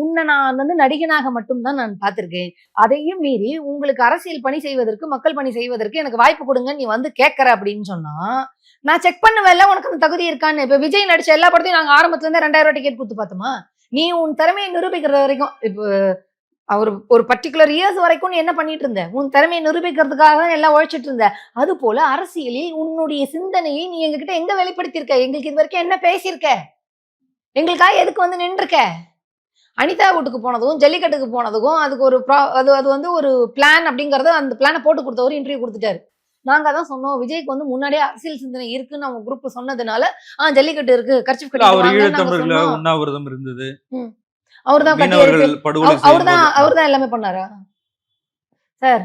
உன்னை நான் வந்து நடிகனாக மட்டும்தான் நான் பார்த்திருக்கேன். அதையும் மீறி உங்களுக்கு அரசியல் பணி செய்வதற்கு, மக்கள் பணி செய்வதற்கு எனக்கு வாய்ப்பு கொடுங்க நீ வந்து கேட்கற அப்படின்னு சொன்னா, நான் செக் பண்ணுவேன்ல உனக்கு அந்த தகுதி இருக்கான்னு. இப்ப விஜய் நடிச்ச எல்லா படத்தையும் நாங்க ஆரம்பத்துல இருந்தே 2000 டிக்கெட் குடுத்து பார்த்தோமா? நீ உன் திறமையை நிரூபிக்கிற வரைக்கும் இப்ப அவர் ஒரு பர்ட்டிகுலர் இயர்ஸ் வரைக்கும் நீ என்ன பண்ணிட்டு இருந்த? உன் திறமையை நிரூபிக்கிறதுக்காக தான் எல்லாம் உழைச்சிட்டு இருந்த. அது போல அரசியலில் உன்னுடைய சிந்தனையை நீ எங்ககிட்ட எங்க வெளிப்படுத்தியிருக்க? எங்களுக்கு இது வரைக்கும் என்ன பேசியிருக்க? எங்களுக்காக எதுக்கு வந்து நின்றுக்க? அனிதா வீட்டுக்கு போனதும், ஜல்லிக்கட்டுக்கு போனதுக்கும் அதுக்கு ஒரு அது அது வந்து ஒரு பிளான் அப்படிங்கறத அந்த பிளான போட்டு கொடுத்தவர் இன்டர்வியூ கொடுத்துட்டாரு. நாங்க தான் சொன்னோம் விஜய்க்கு வந்து முன்னாடியே அரசியல் சிந்தனை இருக்குன்னு அவங்க குரூப் சொன்னதுனால, ஜல்லிக்கட்டு இருக்கு, கர்ச்சீஃப் கட்டிட்டு அவர் வாங்கன்னு நாங்க ஈழத்தமிழர்கள சொன்னோம். உண்ணாவிரதம் இருந்தது. அவர்தான் கட்டி மீனவர்கள் இருக்கு. படுகொலை செய்யும்போது அவர்தான் எல்லாமே பண்ணாரா? சார்,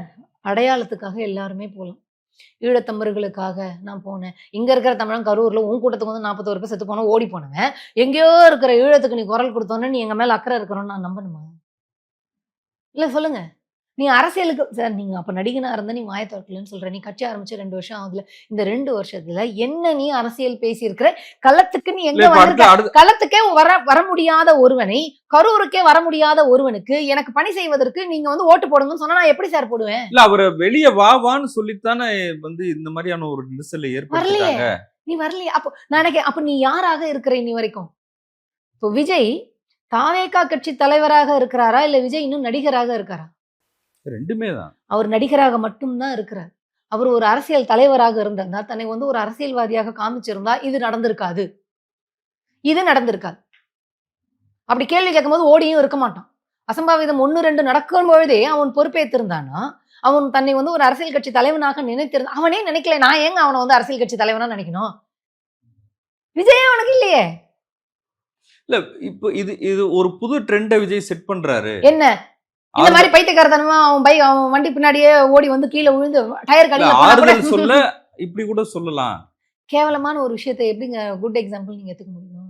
அடையாளத்துக்காக எல்லாருமே போலாம். ஈழத்தமிழர்களுக்காக நான் போனேன். இங்க இருக்கிற தமிழன் கரூர்ல உன் கூட்டத்துக்கு வந்து 41 பேர் செத்து போனா ஓடி போனவன். எங்கேயோ இருக்கிற ஈழத்துக்கு நீ குரல் கொடுத்தோன்னு நீ எங்க மேல அக்கறை இருக்கிறோன்னு நான் நம்பணுமா? இல்ல சொல்லுங்க. நீ அரசியலுக்கு சார் நீங்க அப்ப நடிகனா இருந்தா நீ வாய தொறக்கலன்னு சொல்ற. நீ கட்சி ஆரம்பிச்சு 2 வருஷம் ஆகுதுல. இந்த 2 வருஷத்துல என்ன நீ அரசியல் பேசியிருக்கிற? களத்துக்கு நீ எங்க வந்திருக்க? களத்துக்கே வர முடியாத ஒருவனை, கரூருக்கே வர முடியாத ஒருவனுக்கு எனக்கு பணி செய்வதற்கு நீங்க வந்து ஓட்டு போடுங்கன்னு சொன்னா நான் எப்படி சார் போடுவேன்? இல்ல அவரை வெளியே வான்னு சொல்லித்தானே வந்து இந்த மாதிரியான ஒரு நெரிசலை ஏற்படுத்திட்டாங்க. நீ வரலையே. அப்போ நான் நினைக்கிறேன், அப்ப நீ யாராக இருக்கிற இன்னி வரைக்கும்? இப்போ விஜய் தாவேகா கட்சி தலைவராக இருக்கிறாரா? இல்ல விஜய் இன்னும் நடிகராக இருக்காரா? 2மே தான். அவர் நடிகராக மட்டும் தான் இருக்கிறார். அவர் ஒரு அரசியல் தலைவராக இருந்திருந்தா, தன்னை வந்து ஒரு அரசியல்வாதியாக காமிச்சிருந்தா, இது நடந்திருக்காது. இது நடந்திருக்காது. அப்படி கேள்வி கேட்கும்போது ஓடியும் இருக்க மாட்டான். அசம்பாவிதம் 1, 2 நடக்கும் பொழுதே அவன் பொறுப்பேற்றிருந்தானா, அவன் தன்னை வந்து ஒரு அரசியல் கட்சி தலைவனாக நினைத்திருந்தான். அவனே நினைக்கல. நான் ஏங்க அவனை வந்து அரசியல் கட்சி தலைவனா நினைக்கணும்? விஜயே அவனுக்கு இல்லையே. இல்ல இப்போ இது ஒரு புது ட்ரெண்ட விஜய் செட் பண்றாரு. என்ன? இந்த மாதிரி பைத்தியக்காரத்தனமா அவன் வண்டி பின்னாடியே ஓடி வந்து கீழ விழுந்து டயர் ஆறுதல் சொல்ல இப்படி கூட சொல்லலாம். கேவலமான ஒரு விஷயத்தை எப்படிங்க குட் எக்ஸாம்பிள் நீங்க எடுத்துக்க முடியும்?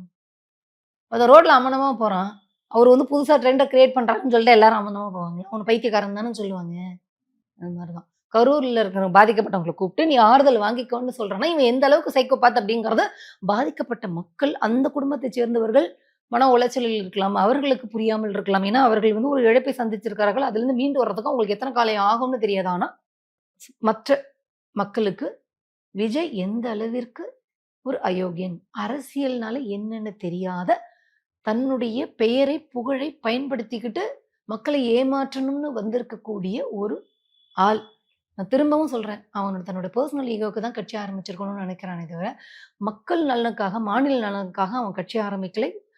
அத ரோட்ல அமனமா போறான். அவர் வந்து புதுசா ட்ரெண்ட கிரியேட் பண்றாருன்னு சொல்லிட்டு எல்லாரும் அமனமா போவாங்க. அவன பைத்தியக்காரன் தானே சொல்லுவாங்க. அந்த மாதிரிதான். கரூர்ல இருக்கிற பாதிக்கப்பட்டவங்கள கூப்பிட்டு நீ ஆறுதல் வாங்கிக்கோன்னு சொல்றான்னா, இவன் எந்த அளவுக்கு சைக்கோபாத் அப்படிங்கிறத பாதிக்கப்பட்ட மக்கள், அந்த குடும்பத்தைச் சேர்ந்தவர்கள் மன உளைச்சலில் இருக்கலாம். அவர்களுக்கு புரியாமல் இருக்கலாம். ஏன்னா, அவர்கள் வந்து ஒரு இழப்பை சந்திச்சிருக்கிறார்கள். அதிலிருந்து மீண்டு வர்றதுக்கு அவங்களுக்கு எத்தனை காலம் ஆகும்னு தெரியாது. ஆனா, மற்ற மக்களுக்கு விஜய் எந்த அளவிற்கு ஒரு அயோக்கியன். அரசியல்னால என்னன்னு தெரியாத, தன்னுடைய பெயரை, புகழை பயன்படுத்திக்கிட்டு மக்களை ஏமாற்றணும்னு வந்திருக்கக்கூடிய ஒரு ஆள். நான் திரும்பவும் சொல்றேன். அவனோட தன்னோட பெர்சனல் ஈகோவுக்கு தான் கட்சி ஆரம்பிச்சிருக்கணும்னு நினைக்கிறானே தவிர, மக்கள் நலனுக்காக, மாநில நலனுக்காக அவன் கட்சி ஆரம்பிக்கலை.